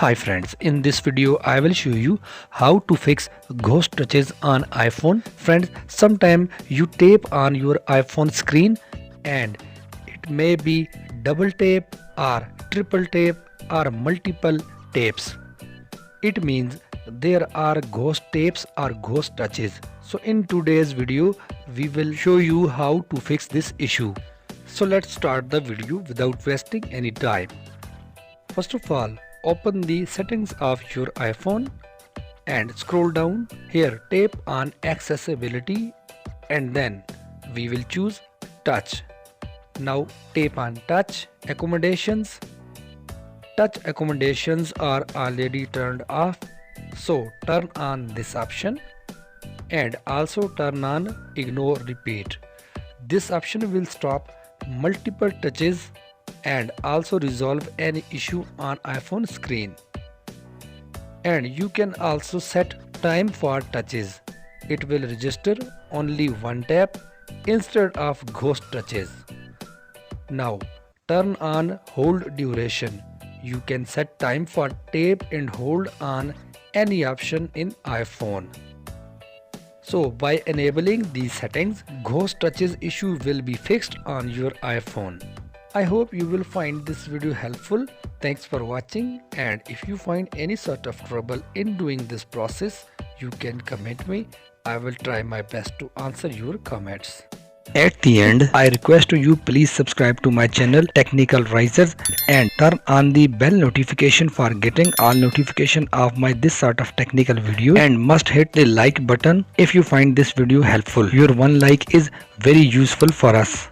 Hi friends, in this video I will show you how to fix ghost touches on iPhone. Friends, sometimes you tap on your iPhone screen and it may be double tap or triple tap or multiple taps. It means there are ghost taps or ghost touches. So in today's video we will show you how to fix this issue. So let's start the video without wasting any time. First of all, open the settings of your iPhone and scroll down. Here tap on accessibility and then we will choose touch. Now tap on touch accommodations. Touch accommodations are already turned off, so turn on this option and also turn on ignore repeat. This option will stop multiple touches and also resolve any issue on iPhone screen. And you can also set time for touches. It will register only one tap instead of ghost touches. Now turn on hold duration. You can set time for tap and hold on any option in iPhone. So by enabling these settings, ghost touches issue will be fixed on your iPhone. I hope you will find this video helpful. Thanks for watching, and if you find any sort of trouble in doing this process, you can comment me. I will try my best to answer your comments. At the end, I request you please subscribe to my channel Technical Risers and turn on the bell notification for getting all notification of my this sort of technical video, and must hit the like button if you find this video helpful. Your one like is very useful for us.